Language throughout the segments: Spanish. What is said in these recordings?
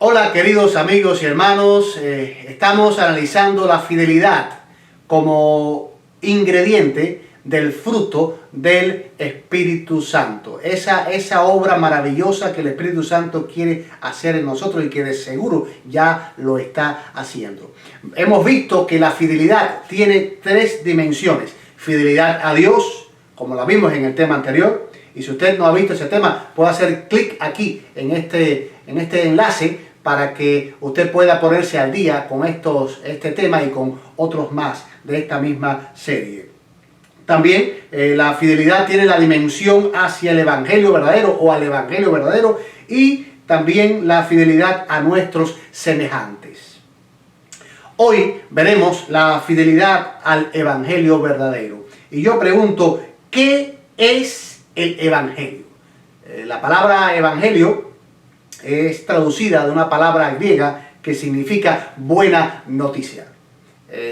Hola queridos amigos y hermanos, estamos analizando la fidelidad como ingrediente del fruto del Espíritu Santo. Esa obra maravillosa que el Espíritu Santo quiere hacer en nosotros y que de seguro ya lo está haciendo. Hemos visto que la fidelidad tiene tres dimensiones. Fidelidad a Dios, como la vimos en el tema anterior. Y si usted no ha visto ese tema, puede hacer clic aquí en este enlace para que usted pueda ponerse al día con este tema y con otros más de esta misma serie. También la fidelidad tiene la dimensión hacia el Evangelio verdadero o al Evangelio verdadero, y también la fidelidad a nuestros semejantes. Hoy veremos la fidelidad al Evangelio verdadero. Y yo pregunto, ¿qué es el Evangelio? La palabra Evangelio es traducida de una palabra griega que significa buena noticia.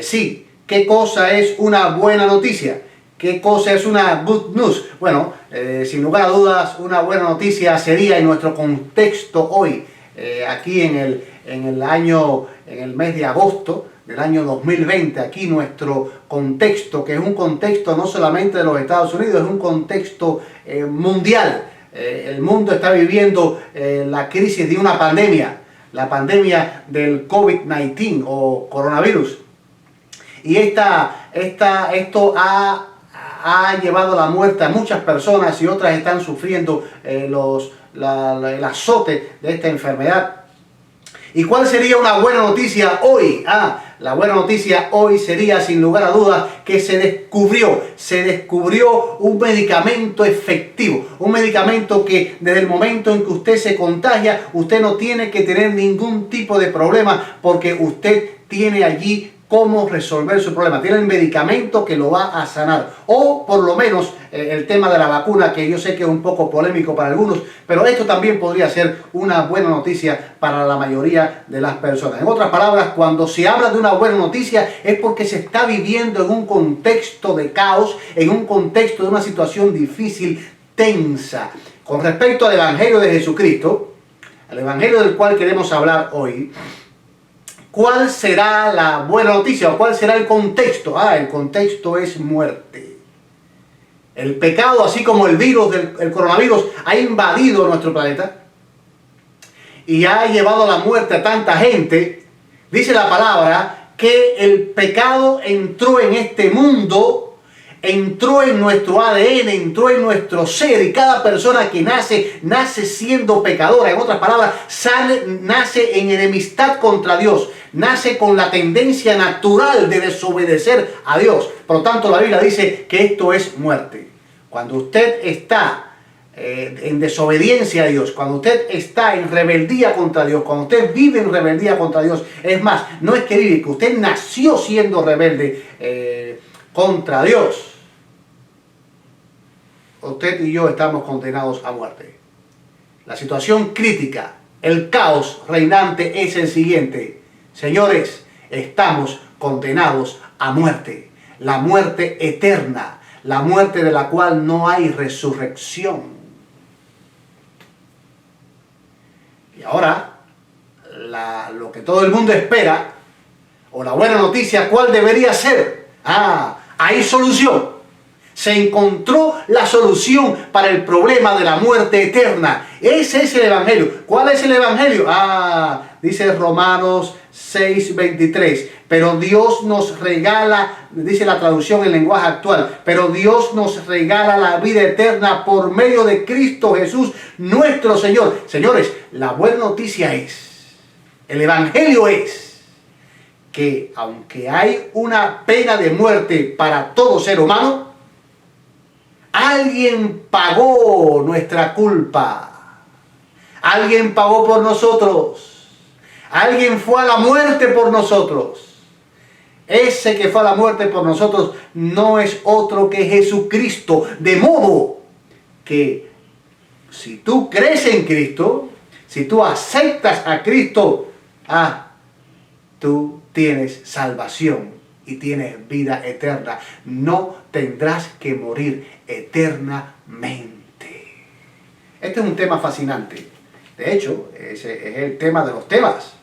Sí, ¿qué cosa es una buena noticia? ¿Qué cosa es una good news? Bueno, sin lugar a dudas, una buena noticia sería en nuestro contexto hoy, aquí en el mes de agosto del año 2020, aquí nuestro contexto, que es un contexto no solamente de los Estados Unidos, es un contexto mundial. El mundo está viviendo la crisis de una pandemia, la pandemia del COVID-19 o coronavirus. Y esto ha llevado a la muerte a muchas personas, y otras están sufriendo el azote de esta enfermedad. ¿Y cuál sería una buena noticia hoy? La buena noticia hoy sería, sin lugar a dudas, que se descubrió un medicamento efectivo, un medicamento que desde el momento en que usted se contagia, usted no tiene que tener ningún tipo de problema, porque usted tiene allí cómo resolver su problema. Tiene el medicamento que lo va a sanar. O por lo menos el tema de la vacuna, que yo sé que es un poco polémico para algunos, pero esto también podría ser una buena noticia para la mayoría de las personas. En otras palabras, cuando se habla de una buena noticia es porque se está viviendo en un contexto de caos, en un contexto de una situación difícil, tensa. Con respecto al Evangelio de Jesucristo, al Evangelio del cual queremos hablar hoy, ¿cuál será la buena noticia o cuál será el contexto? El contexto es muerte. El pecado, así como el virus del coronavirus, ha invadido nuestro planeta y ha llevado a la muerte a tanta gente. Dice la palabra que el pecado entró en este mundo, entró en nuestro ADN, entró en nuestro ser, y cada persona que nace siendo pecadora. En otras palabras, nace en enemistad contra Dios, nace con la tendencia natural de desobedecer a Dios. Por lo tanto, la Biblia dice que esto es muerte. Cuando usted está en desobediencia a Dios, cuando usted está en rebeldía contra Dios, cuando usted vive en rebeldía contra Dios, es más, no es que vive, que usted nació siendo rebelde contra Dios, usted y yo estamos condenados a muerte. La situación crítica, el caos reinante es el siguiente. Señores, estamos condenados a muerte. La muerte eterna, la muerte de la cual no hay resurrección. Y ahora, lo que todo el mundo espera, o la buena noticia, ¿cuál debería ser? Hay solución. Se encontró la solución para el problema de la muerte eterna. Ese es el Evangelio. ¿Cuál es el Evangelio? Dice Romanos 6:23. Pero Dios nos regala, dice la traducción en lenguaje actual, pero Dios nos regala la vida eterna por medio de Cristo Jesús, nuestro Señor. Señores, la buena noticia el Evangelio es que aunque hay una pena de muerte para todo ser humano, alguien pagó nuestra culpa. Alguien pagó por nosotros. Alguien fue a la muerte por nosotros. Ese que fue a la muerte por nosotros no es otro que Jesucristo. De modo que si tú crees en Cristo, si tú aceptas a Cristo, tú tienes salvación y tienes vida eterna. No tendrás que morir eternamente. Este es un tema fascinante. De hecho, ese es el tema de los temas.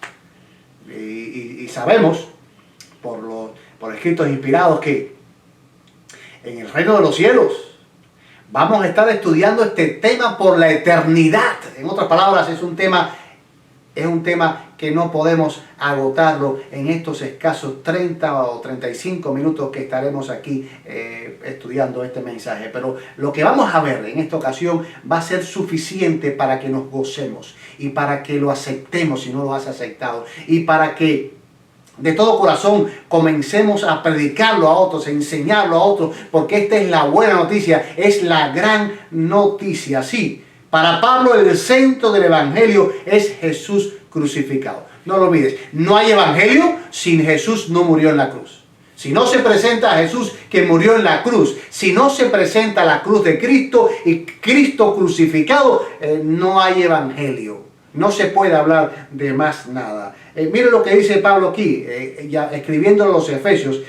Y sabemos por escritos inspirados que en el reino de los cielos vamos a estar estudiando este tema por la eternidad. En otras palabras, es un tema que no podemos agotarlo en estos escasos 30 o 35 minutos que estaremos aquí estudiando este mensaje. Pero lo que vamos a ver en esta ocasión va a ser suficiente para que nos gocemos y para que lo aceptemos si no lo has aceptado, y para que de todo corazón comencemos a predicarlo a otros, a enseñarlo a otros, porque esta es la buena noticia, es la gran noticia. Sí, para Pablo el centro del evangelio es Jesús crucificado. No lo olvides, no hay evangelio sin Jesús no murió en la cruz. Si no se presenta a Jesús que murió en la cruz, si no se presenta la cruz de Cristo y Cristo crucificado, no hay evangelio. No se puede hablar de más nada. Mire lo que dice Pablo aquí, ya escribiendo a los Efesios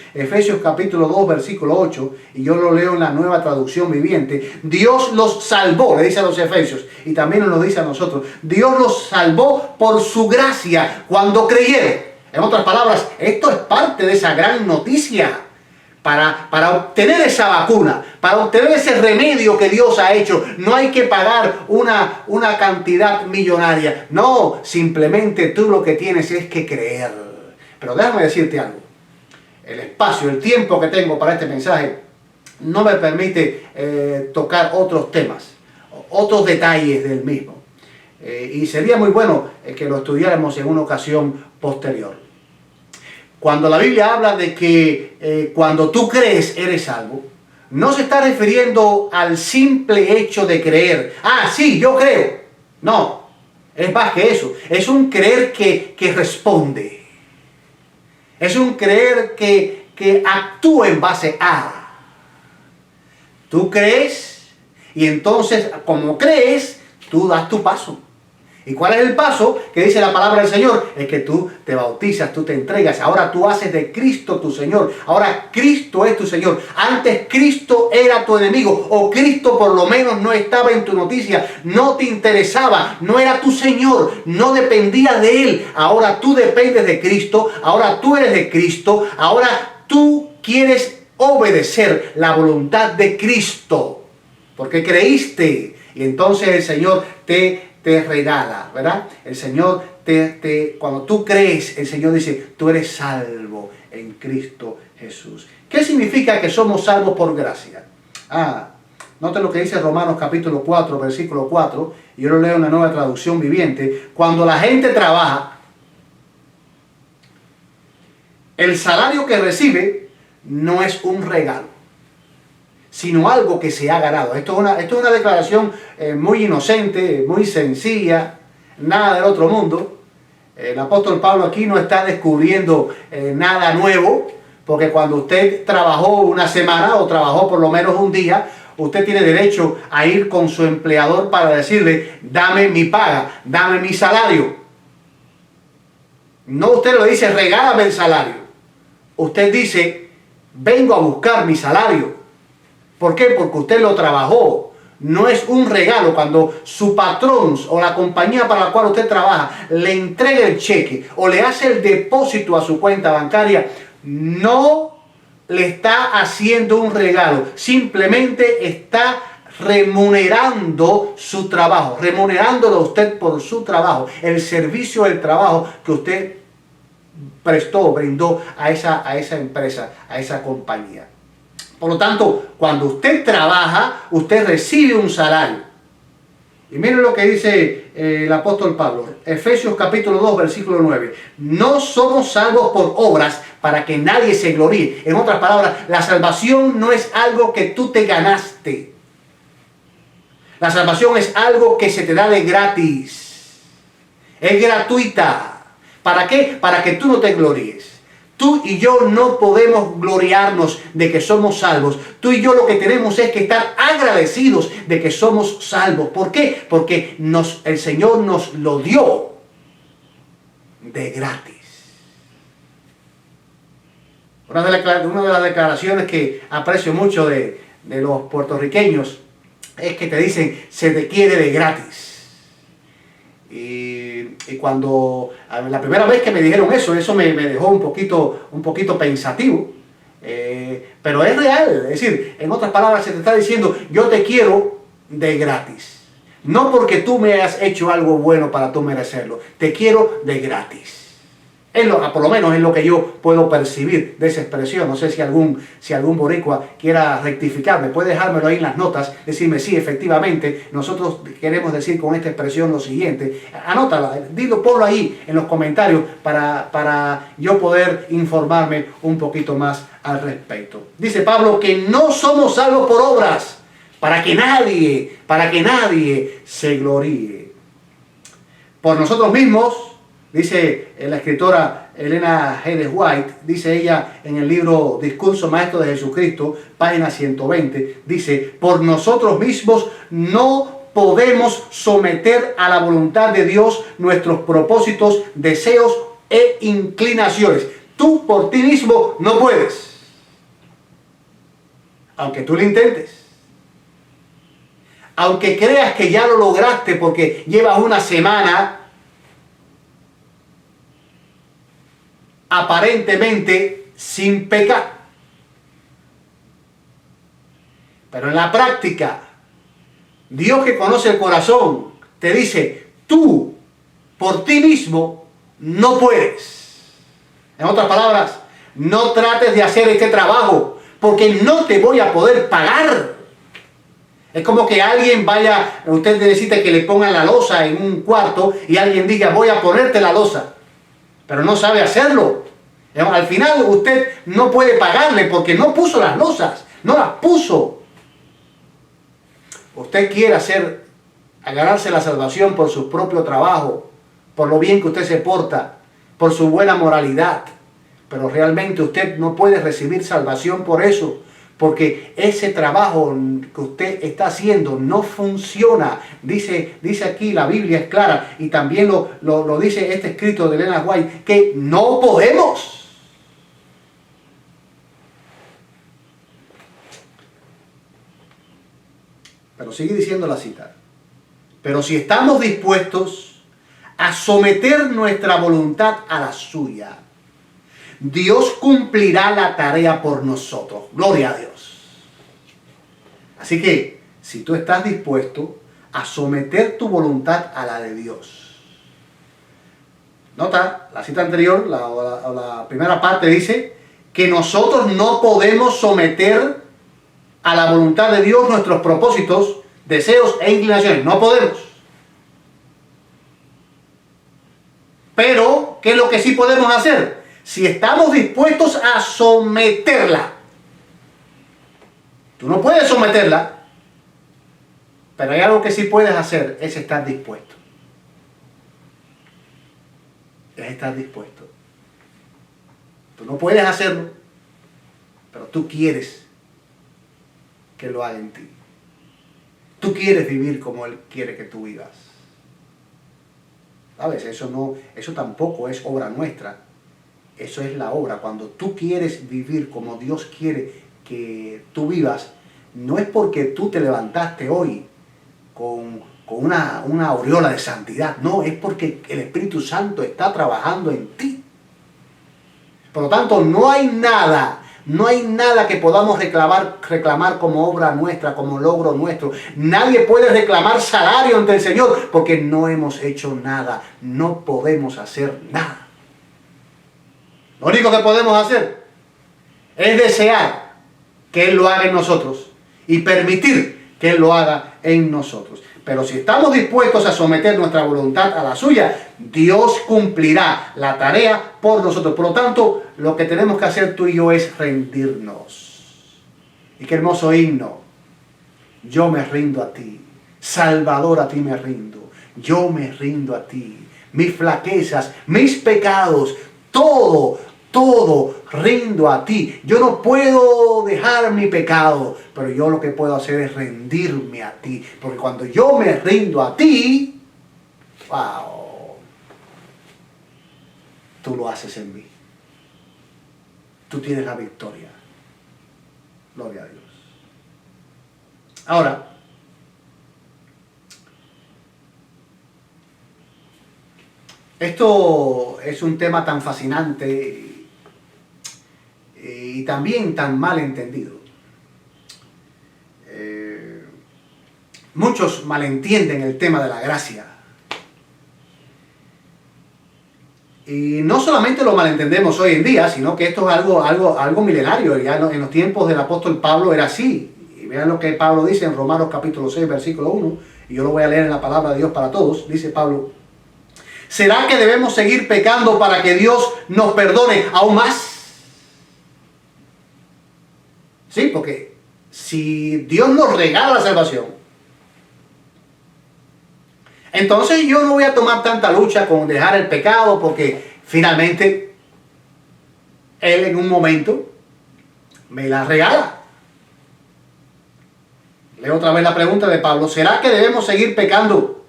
capítulo 2, versículo 8, y yo lo leo en la Nueva Traducción Viviente. Dios los salvó, le dice a los Efesios, y también nos lo dice a nosotros. Dios los salvó por su gracia cuando creyeron. En otras palabras, esto es parte de esa gran noticia. Para obtener esa vacuna, para obtener ese remedio que Dios ha hecho, no hay que pagar una cantidad millonaria. No, simplemente tú lo que tienes es que creer. Pero déjame decirte algo. El espacio, el tiempo que tengo para este mensaje no me permite tocar otros temas, otros detalles del mismo. Y sería muy bueno que lo estudiáramos en una ocasión posterior. Cuando la Biblia habla de que cuando tú crees eres salvo, no se está refiriendo al simple hecho de creer. Ah, sí, yo creo. No, es más que eso. Es un creer que responde. Es un creer que actúa en base a. Tú crees y entonces, como crees, tú das tu paso. ¿Y cuál es el paso que dice la palabra del Señor? Es que tú te bautizas, tú te entregas. Ahora tú haces de Cristo tu Señor. Ahora Cristo es tu Señor. Antes Cristo era tu enemigo. O Cristo por lo menos no estaba en tu noticia. No te interesaba. No era tu Señor. No dependía de Él. Ahora tú dependes de Cristo. Ahora tú eres de Cristo. Ahora tú quieres obedecer la voluntad de Cristo. Porque creíste. Y entonces el Señor te regala, ¿verdad? El Señor cuando tú crees, el Señor dice, tú eres salvo en Cristo Jesús. ¿Qué significa que somos salvos por gracia? Noten lo que dice Romanos capítulo 4, versículo 4, y yo lo leo en la Nueva Traducción Viviente. Cuando la gente trabaja, el salario que recibe no es un regalo, sino algo que se ha ganado. Esto es una declaración muy inocente, muy sencilla, nada del otro mundo. El apóstol Pablo aquí no está descubriendo nada nuevo, porque cuando usted trabajó una semana o trabajó por lo menos un día, usted tiene derecho a ir con su empleador para decirle, dame mi paga, dame mi salario. No, usted lo dice, regálame el salario. Usted dice, vengo a buscar mi salario. ¿Por qué? Porque usted lo trabajó. No es un regalo. Cuando su patrón o la compañía para la cual usted trabaja le entrega el cheque o le hace el depósito a su cuenta bancaria, no le está haciendo un regalo. Simplemente está remunerando su trabajo, remunerándolo a usted por su trabajo, el servicio del trabajo que usted prestó, brindó a esa empresa, a esa compañía. Por lo tanto, cuando usted trabaja, usted recibe un salario. Y miren lo que dice el apóstol Pablo, Efesios capítulo 2, versículo 9. No somos salvos por obras para que nadie se gloríe. En otras palabras, la salvación no es algo que tú te ganaste. La salvación es algo que se te da de gratis. Es gratuita. ¿Para qué? Para que tú no te gloríes. Tú y yo no podemos gloriarnos de que somos salvos. Tú y yo lo que tenemos es que estar agradecidos de que somos salvos. ¿Por qué? Porque el Señor nos lo dio de gratis. Una de las declaraciones que aprecio mucho de los puertorriqueños es que te dicen, se te quiere de gratis. Y cuando la primera vez que me dijeron eso me dejó un poquito pensativo. Pero es real, es decir, en otras palabras se te está diciendo, yo te quiero de gratis. No porque tú me has hecho algo bueno para tú merecerlo, te quiero de gratis. Por lo menos es lo que yo puedo percibir de esa expresión. No sé si algún boricua quiera rectificarme, puede dejármelo ahí en las notas, decirme sí, efectivamente, nosotros queremos decir con esta expresión lo siguiente. Anótala, ponlo ahí en los comentarios para yo poder informarme un poquito más al respecto. Dice Pablo que no somos salvos por obras, para que nadie se gloríe. Por nosotros mismos, dice la escritora Elena G. White, dice ella en el libro Discurso Maestro de Jesucristo, página 120, dice, por nosotros mismos no podemos someter a la voluntad de Dios nuestros propósitos, deseos e inclinaciones. Tú por ti mismo no puedes, aunque tú lo intentes. Aunque creas que ya lo lograste porque llevas una semana aparentemente sin pecar. Pero en la práctica, Dios que conoce el corazón te dice, tú por ti mismo no puedes. En otras palabras, no trates de hacer este trabajo porque no te voy a poder pagar. Es como que alguien usted necesita que le pongan la loza en un cuarto y alguien diga, voy a ponerte la loza, pero no sabe hacerlo. Al final usted no puede pagarle porque no puso las losas, no las puso. Usted quiere ganarse la salvación por su propio trabajo, por lo bien que usted se porta, por su buena moralidad, pero realmente usted no puede recibir salvación por eso. Porque ese trabajo que usted está haciendo no funciona. Dice aquí, la Biblia es clara, y también lo dice este escrito de Elena White, que no podemos. Pero sigue diciendo la cita. Pero si estamos dispuestos a someter nuestra voluntad a la suya, Dios cumplirá la tarea por nosotros. Gloria a Dios. Así que, si tú estás dispuesto a someter tu voluntad a la de Dios. Nota, la cita anterior, la primera parte dice que nosotros no podemos someter a la voluntad de Dios nuestros propósitos, deseos e inclinaciones. No podemos. Pero, ¿qué es lo que sí podemos hacer? Si estamos dispuestos a someterla. Tú no puedes someterla, pero hay algo que sí puedes hacer, es estar dispuesto. Es estar dispuesto. Tú no puedes hacerlo, pero tú quieres que lo haga en ti. Tú quieres vivir como Él quiere que tú vivas. ¿Sabes? Eso tampoco es obra nuestra. Eso es la obra. Cuando tú quieres vivir como Dios quiere que tú vivas, no es porque tú te levantaste hoy con una aureola de santidad. No, es porque el Espíritu Santo está trabajando en ti. Por lo tanto, no hay nada que podamos reclamar como obra nuestra, como logro nuestro. Nadie puede reclamar salario ante el Señor porque no hemos hecho nada. No podemos hacer nada. Lo único que podemos hacer es desear que Él lo haga en nosotros y permitir que Él lo haga en nosotros. Pero si estamos dispuestos a someter nuestra voluntad a la suya, Dios cumplirá la tarea por nosotros. Por lo tanto, lo que tenemos que hacer tú y yo es rendirnos. Y qué hermoso himno. Yo me rindo a ti. Salvador, a ti me rindo. Yo me rindo a ti. Mis flaquezas, mis pecados, todo rindo a ti. Yo no puedo dejar mi pecado, pero yo lo que puedo hacer es rendirme a ti. Porque cuando yo me rindo a ti, wow, tú lo haces en mí. Tú tienes la victoria. Gloria a Dios. Ahora, Esto es un tema tan fascinante y también tan mal entendido. Muchos malentienden el tema de la gracia. Y no solamente lo malentendemos hoy en día, sino que esto es algo milenario. Ya en los tiempos del apóstol Pablo era así. Y vean lo que Pablo dice en Romanos capítulo 6, versículo 1. Y yo lo voy a leer en la palabra de Dios para todos. Dice Pablo: ¿será que debemos seguir pecando para que Dios nos perdone aún más? Sí, porque si Dios nos regala la salvación, entonces yo no voy a tomar tanta lucha con dejar el pecado, porque finalmente Él en un momento me la regala. Leo otra vez la pregunta de Pablo: ¿será que debemos seguir pecando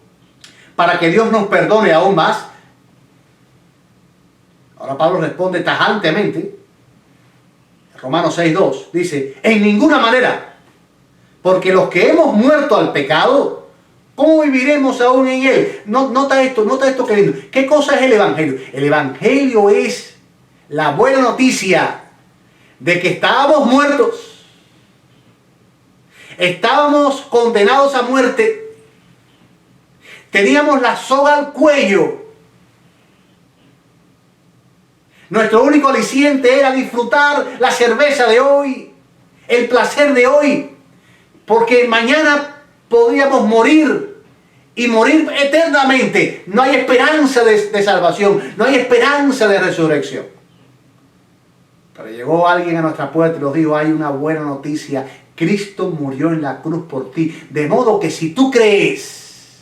para que Dios nos perdone aún más? Ahora Pablo responde tajantemente. Romanos 6:2 dice: en ninguna manera, porque los que hemos muerto al pecado, ¿cómo viviremos aún en él? Nota esto que lindo. ¿Qué cosa es el Evangelio? El Evangelio es la buena noticia de que estábamos muertos. Estábamos condenados a muerte. Teníamos la soga al cuello. Nuestro único aliciente era disfrutar la cerveza de hoy, el placer de hoy, porque mañana podríamos morir y morir eternamente. No hay esperanza de salvación, no hay esperanza de resurrección. Pero llegó alguien a nuestra puerta y nos dijo: hay una buena noticia, Cristo murió en la cruz por ti, de modo que si tú crees,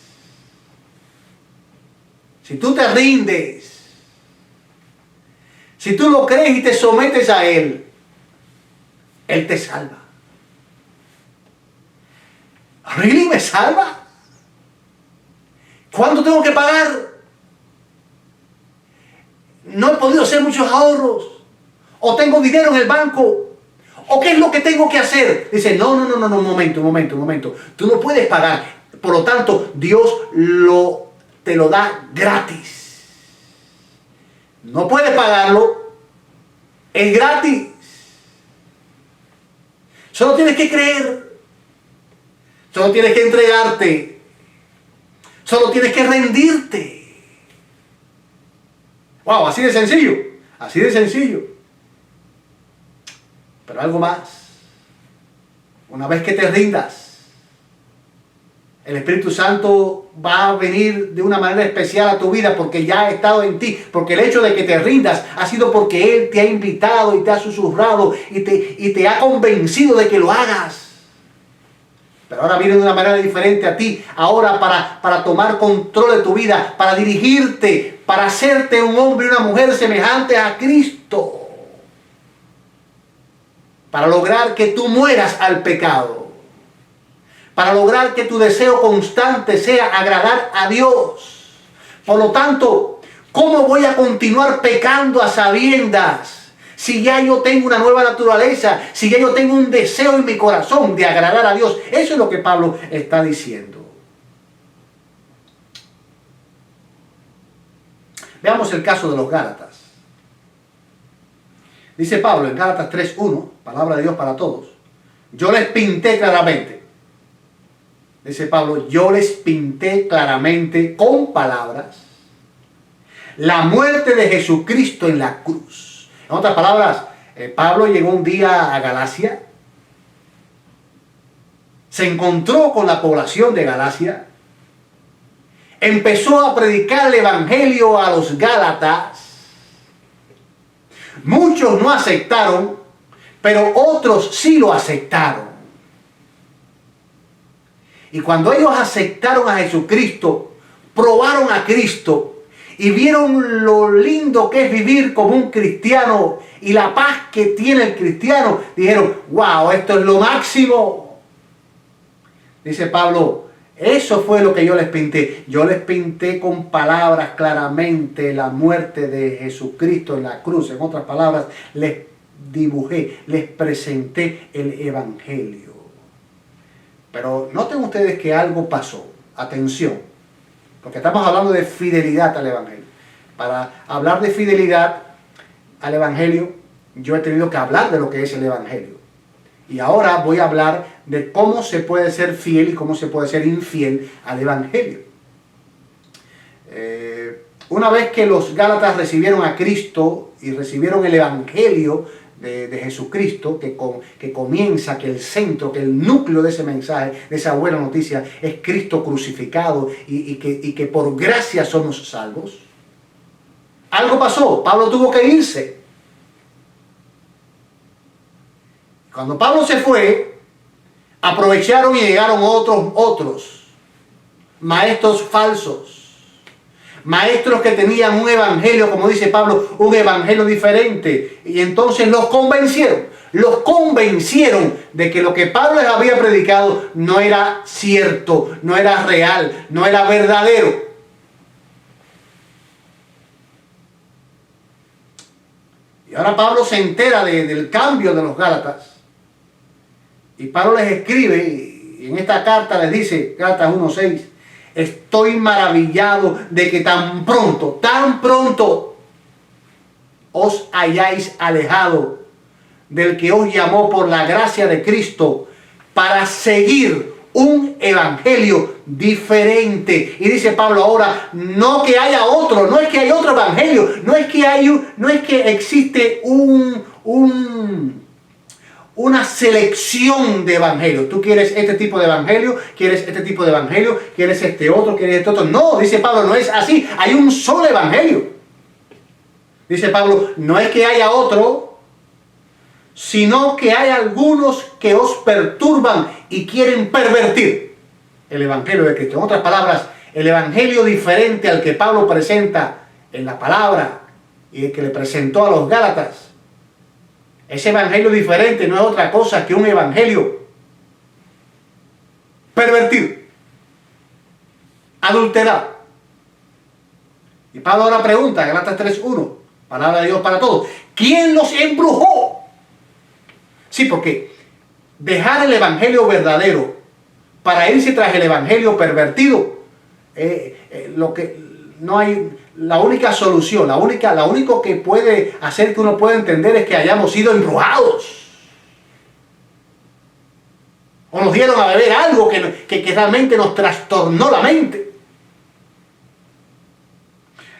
si tú te rindes, si tú lo crees y te sometes a Él, Él te salva. ¿Really me salva? ¿Cuánto tengo que pagar? No he podido hacer muchos ahorros. O tengo dinero en el banco. ¿O qué es lo que tengo que hacer? Dice: no, un momento. Tú no puedes pagar. Por lo tanto, Dios te lo da gratis. No puedes pagarlo. Es gratis. Solo tienes que creer. Solo tienes que entregarte. Solo tienes que rendirte. Wow, así de sencillo. Así de sencillo. Pero algo más. Una vez que te rindas, el Espíritu Santo va a venir de una manera especial a tu vida, porque ya ha estado en ti. Porque el hecho de que te rindas ha sido porque Él te ha invitado y te ha susurrado y te ha convencido de que lo hagas. Pero ahora viene de una manera diferente a ti. Ahora para tomar control de tu vida, para dirigirte, para hacerte un hombre y una mujer semejante a Cristo. Para lograr que tú mueras al pecado. Para lograr que tu deseo constante sea agradar a Dios. Por lo tanto, ¿cómo voy a continuar pecando a sabiendas? Si ya yo tengo una nueva naturaleza, si ya yo tengo un deseo en mi corazón de agradar a Dios. Eso es lo que Pablo está diciendo. Veamos el caso de los Gálatas. Dice Pablo en Gálatas 3:1, palabra de Dios para todos: yo les pinté claramente. Dice Pablo: yo les pinté claramente con palabras la muerte de Jesucristo en la cruz. En otras palabras, Pablo llegó un día a Galacia, se encontró con la población de Galacia, empezó a predicar el Evangelio a los Gálatas. Muchos no aceptaron, pero otros sí lo aceptaron. Y cuando ellos aceptaron a Jesucristo, probaron a Cristo y vieron lo lindo que es vivir como un cristiano y la paz que tiene el cristiano, dijeron: wow, esto es lo máximo. Dice Pablo: eso fue lo que yo les pinté. Yo les pinté con palabras claramente la muerte de Jesucristo en la cruz. En otras palabras, les dibujé, les presenté el Evangelio. Pero noten ustedes que algo pasó. Atención, porque estamos hablando de fidelidad al Evangelio. para hablar de fidelidad al Evangelio, yo he tenido que hablar de lo que es el Evangelio. Y ahora voy a hablar de cómo se puede ser fiel y cómo se puede ser infiel al Evangelio. Una vez que los Gálatas recibieron a Cristo y recibieron el Evangelio de Jesucristo, que comienza, que el centro, que el núcleo de ese mensaje, de esa buena noticia, es Cristo crucificado y que por gracia somos salvos, algo pasó. Pablo tuvo que irse. Cuando Pablo se fue, aprovecharon y llegaron otros maestros falsos. Maestros que tenían un evangelio, como dice Pablo, un evangelio diferente. Y entonces los convencieron de que lo que Pablo les había predicado no era cierto, no era real, no era verdadero. Y ahora Pablo se entera del cambio de los Gálatas. Y Pablo les escribe, y en esta carta les dice, Gálatas 1:6, estoy maravillado de que tan pronto os hayáis alejado del que os llamó por la gracia de Cristo para seguir un evangelio diferente. Y dice Pablo ahora, no que haya otro, no es que hay otro evangelio, no es que existe una selección de evangelios. Tú quieres este tipo de evangelio, quieres este tipo de evangelio, quieres este otro, quieres este otro. No, dice Pablo, no es así. Hay un solo evangelio. Dice Pablo, no es que haya otro, sino que hay algunos que os perturban y quieren pervertir el evangelio de Cristo. En otras palabras, el evangelio diferente al que Pablo presenta en la palabra y el que le presentó a los Gálatas. Ese evangelio diferente no es otra cosa que un evangelio pervertido, adulterado. Y Pablo ahora pregunta, Gálatas 3:1, palabra de Dios para todos, ¿quién los embrujó? Sí, porque dejar el evangelio verdadero para irse tras el evangelio pervertido, no hay. La única solución, lo único que puede hacer que uno pueda entender es que hayamos sido embrujados. O nos dieron a beber algo que realmente nos trastornó la mente.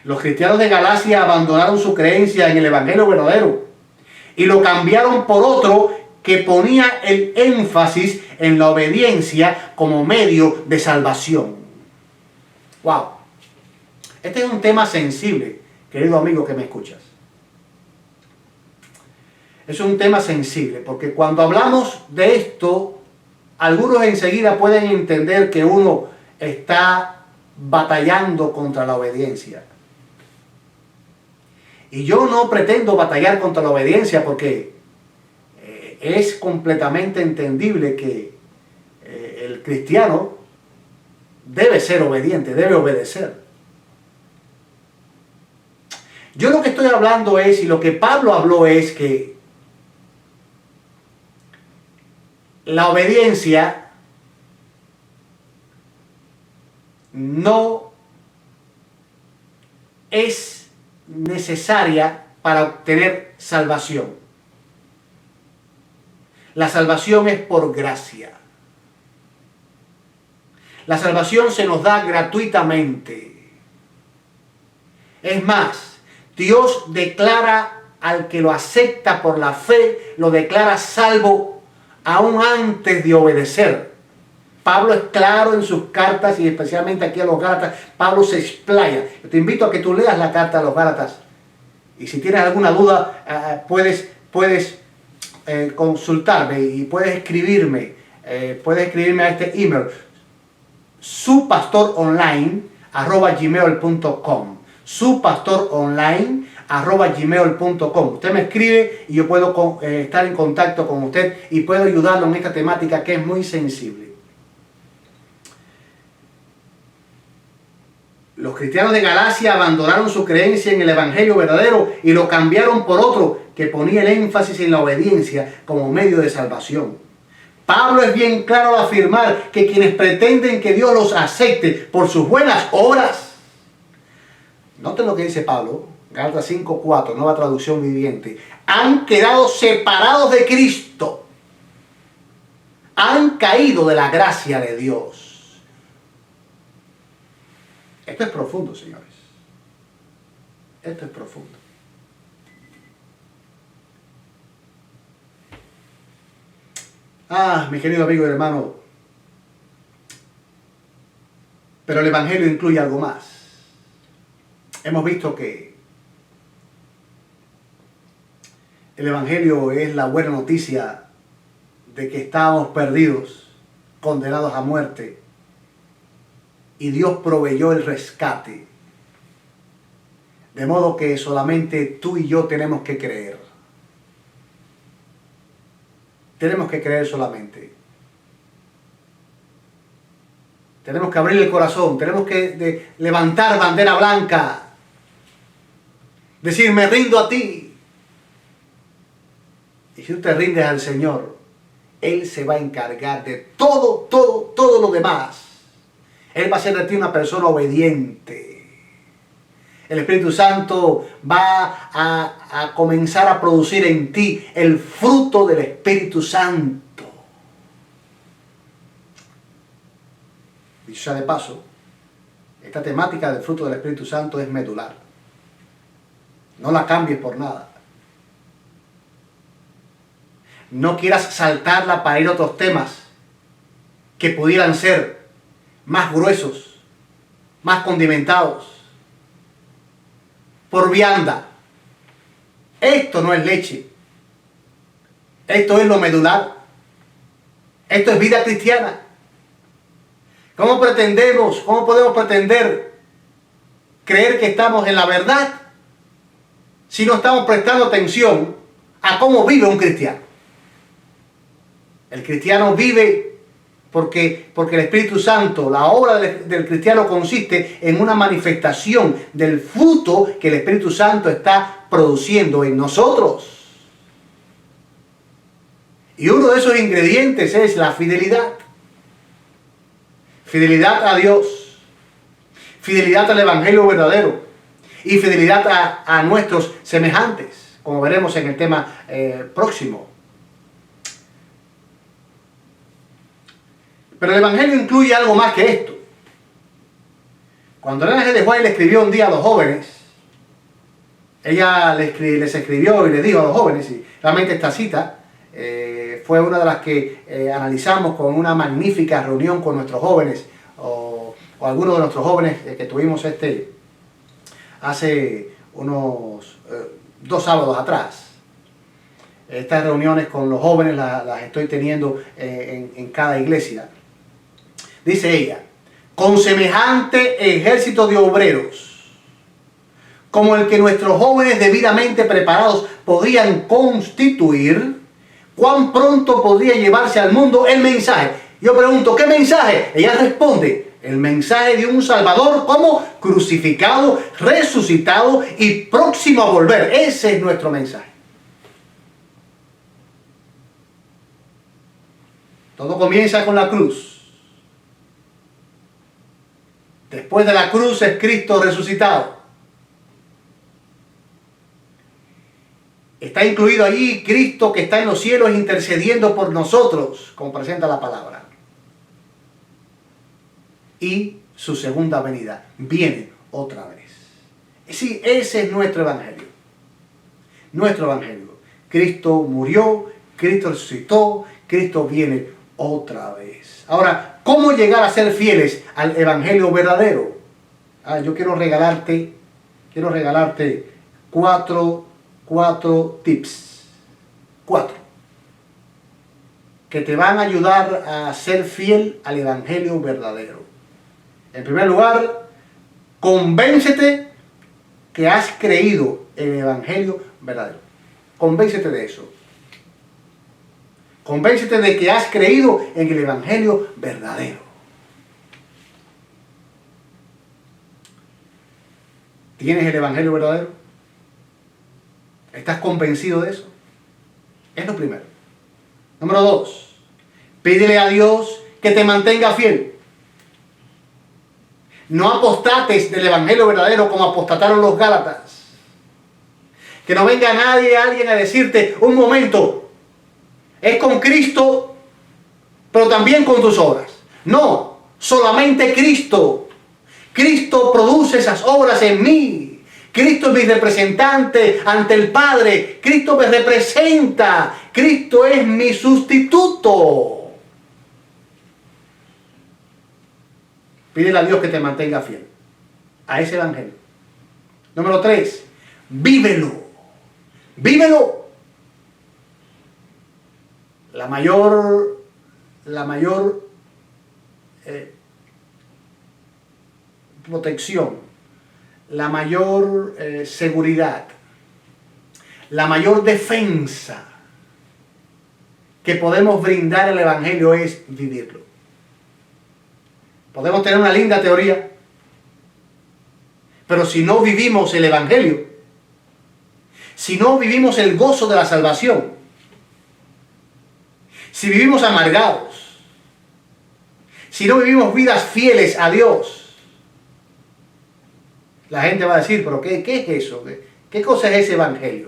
Los cristianos de Galacia abandonaron su creencia en el evangelio verdadero y lo cambiaron por otro que ponía el énfasis en la obediencia como medio de salvación. ¡Wow! Este es un tema sensible, querido amigo que me escuchas. Es un tema sensible, porque cuando hablamos de esto, algunos enseguida pueden entender que uno está batallando contra la obediencia. Y yo no pretendo batallar contra la obediencia porque es completamente entendible que el cristiano debe ser obediente, debe obedecer. Yo lo que estoy hablando es, y lo que Pablo habló es que la obediencia no es necesaria para obtener salvación. La salvación es por gracia. La salvación se nos da gratuitamente. Es más, Dios declara al que lo acepta por la fe, lo declara salvo aún antes de obedecer. Pablo es claro en sus cartas y especialmente aquí a los Gálatas. Pablo se explaya. Yo te invito a que tú leas la carta a los Gálatas. Y si tienes alguna duda, puedes consultarme y puedes escribirme a este email supastorOnline@gmail.com supastorOnline@gmail.com. Usted me escribe y yo puedo estar en contacto con usted y puedo ayudarlo en esta temática que es muy sensible. Los cristianos de Galacia abandonaron su creencia en el evangelio verdadero y lo cambiaron por otro que ponía el énfasis en la obediencia como medio de salvación. Pablo es bien claro al afirmar que quienes pretenden que Dios los acepte por sus buenas obras Noten lo que dice Pablo, Gálatas 5:4, nueva traducción viviente. Han quedado separados de Cristo. Han caído de la gracia de Dios. Esto es profundo, señores. Esto es profundo. Mi querido amigo y hermano, pero el Evangelio incluye algo más. Hemos visto que el Evangelio es la buena noticia de que estábamos perdidos, condenados a muerte, y Dios proveyó el rescate. De modo que solamente tú y yo tenemos que creer. Tenemos que creer solamente. Tenemos que abrir el corazón, tenemos que levantar bandera blanca, decir, me rindo a ti. Y si tú te rindes al Señor, Él se va a encargar de todo lo demás. Él va a ser de ti una persona obediente. El Espíritu Santo va a comenzar a producir en ti el fruto del Espíritu Santo. Dicho sea de paso, esta temática del fruto del Espíritu Santo es medular. No la cambies por nada. No quieras saltarla para ir a otros temas que pudieran ser más gruesos, más condimentados, por vianda. Esto no es leche. Esto es lo medular. Esto es vida cristiana. ¿Cómo podemos pretender creer que estamos en la verdad si no estamos prestando atención a cómo vive un cristiano? El cristiano vive porque el Espíritu Santo, la obra del cristiano consiste en una manifestación del fruto que el Espíritu Santo está produciendo en nosotros. Y uno de esos ingredientes es la fidelidad. Fidelidad a Dios, fidelidad al Evangelio verdadero y fidelidad a nuestros semejantes, como veremos en el tema próximo. Pero el Evangelio incluye algo más que esto. Cuando Elena G. de White le escribió un día a los jóvenes, ella les escribió y les dijo a los jóvenes, y realmente esta cita fue una de las que analizamos con una magnífica reunión con nuestros jóvenes, o algunos de nuestros jóvenes que tuvimos hace unos 2 sábados atrás. Estas reuniones con los jóvenes las estoy teniendo en cada iglesia. Dice ella, con semejante ejército de obreros, como el que nuestros jóvenes debidamente preparados podrían constituir, ¿cuán pronto podría llevarse al mundo el mensaje? Yo pregunto, ¿qué mensaje? Ella responde, el mensaje de un Salvador como crucificado, resucitado y próximo a volver. Ese es nuestro mensaje. Todo comienza con la cruz. Después de la cruz es Cristo resucitado. Está incluido allí Cristo que está en los cielos intercediendo por nosotros, como presenta la palabra. Y su segunda venida viene otra vez. Sí, ese es nuestro evangelio. Nuestro evangelio. Cristo murió, Cristo resucitó, Cristo viene otra vez. Ahora, ¿cómo llegar a ser fieles al evangelio verdadero? Yo quiero regalarte 4 tips. 4. Que te van a ayudar a ser fiel al evangelio verdadero. En primer lugar, convéncete que has creído en el evangelio verdadero. Convéncete de eso. Convéncete de que has creído en el evangelio verdadero. ¿Tienes el evangelio verdadero? ¿Estás convencido de eso? Es lo primero. Número 2. Pídele a Dios que te mantenga fiel. No apostates del evangelio verdadero como apostataron los Gálatas. Que no venga alguien a decirte, un momento, es con Cristo, pero también con tus obras. No, solamente Cristo. Cristo produce esas obras en mí. Cristo es mi representante ante el Padre. Cristo me representa. Cristo es mi sustituto. Pídele a Dios que te mantenga fiel a ese evangelio. Número 3, vívelo. Vívelo. La mayor protección, la mayor seguridad, la mayor defensa que podemos brindar al evangelio es vivirlo. Podemos tener una linda teoría, pero si no vivimos el evangelio, si no vivimos el gozo de la salvación, si vivimos amargados, si no vivimos vidas fieles a Dios, la gente va a decir, pero ¿qué es eso? ¿Qué cosa es ese evangelio?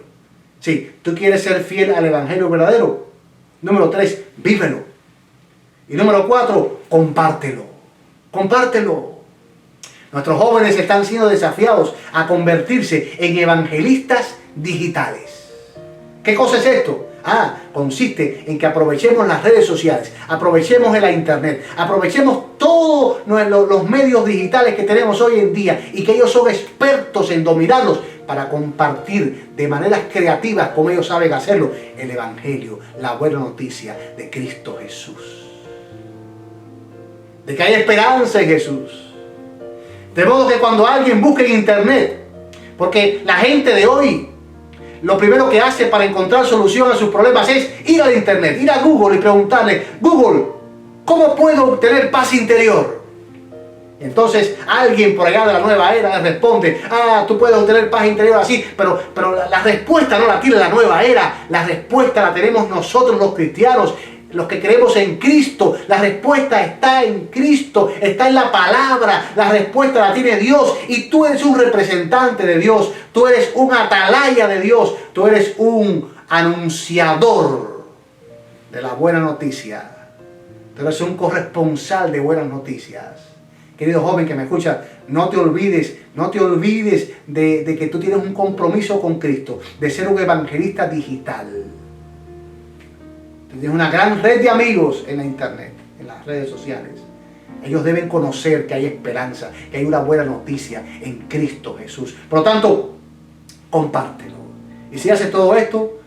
Si tú quieres ser fiel al evangelio verdadero, número 3, vívelo. Y número 4, compártelo. Compártelo. Nuestros jóvenes están siendo desafiados a convertirse en evangelistas digitales. ¿Qué cosa es esto? Consiste en que aprovechemos las redes sociales, aprovechemos la internet, aprovechemos todos los medios digitales que tenemos hoy en día y que ellos son expertos en dominarlos para compartir de maneras creativas, como ellos saben hacerlo, el evangelio, la buena noticia de Cristo Jesús. De que hay esperanza en Jesús. De modo que cuando alguien busque en internet, porque la gente de hoy, lo primero que hace para encontrar solución a sus problemas es ir al internet, ir a Google y preguntarle, Google, ¿cómo puedo obtener paz interior? Entonces alguien por allá de la nueva era le responde, tú puedes obtener paz interior así, pero la respuesta no la tiene la nueva era, la respuesta la tenemos nosotros los cristianos, los que creemos en Cristo. La respuesta está en Cristo, está en la palabra, la respuesta la tiene Dios y tú eres un representante de Dios, tú eres un atalaya de Dios, tú eres un anunciador de la buena noticia, tú eres un corresponsal de buenas noticias. Querido joven que me escucha, no te olvides de que tú tienes un compromiso con Cristo, de ser un evangelista digital. Tienes una gran red de amigos en la internet, en las redes sociales. Ellos deben conocer que hay esperanza, que hay una buena noticia en Cristo Jesús. Por lo tanto, compártelo. Y si haces todo esto,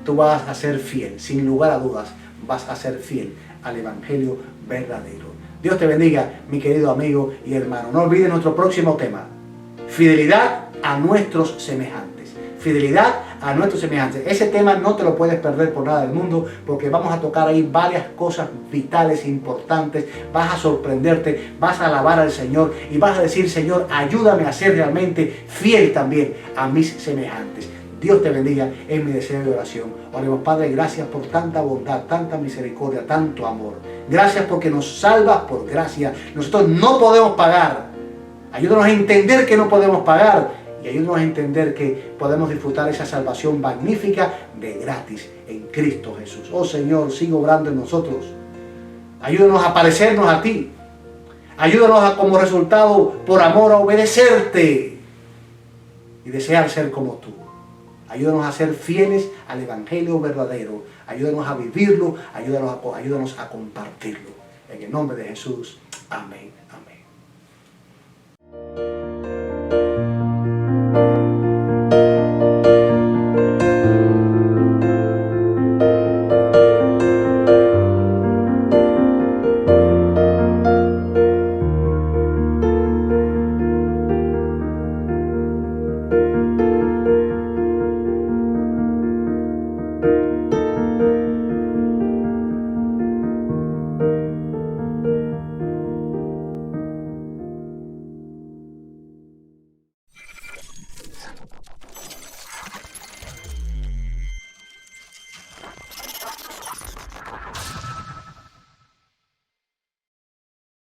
tú vas a ser fiel, sin lugar a dudas, vas a ser fiel al evangelio verdadero. Dios te bendiga, mi querido amigo y hermano. No olvides nuestro próximo tema: fidelidad a nuestros semejantes. Fidelidad a nuestros semejantes. Ese tema no te lo puedes perder por nada del mundo, porque vamos a tocar ahí varias cosas vitales, importantes. Vas a sorprenderte, vas a alabar al Señor y vas a decir, Señor, ayúdame a ser realmente fiel también a mis semejantes. Dios te bendiga, es mi deseo de oración. Oremos. Padre, gracias por tanta bondad, tanta misericordia, tanto amor. Gracias porque nos salvas por gracia. Nosotros no podemos pagar. Ayúdanos a entender que no podemos pagar. Y ayúdanos a entender que podemos disfrutar esa salvación magnífica de gratis en Cristo Jesús. Oh Señor, sigue obrando en nosotros. Ayúdanos a parecernos a ti. Ayúdanos como resultado, por amor, a obedecerte y desear ser como tú. Ayúdanos a ser fieles al evangelio verdadero. Ayúdanos a vivirlo. Ayúdanos a compartirlo. En el nombre de Jesús. Amén.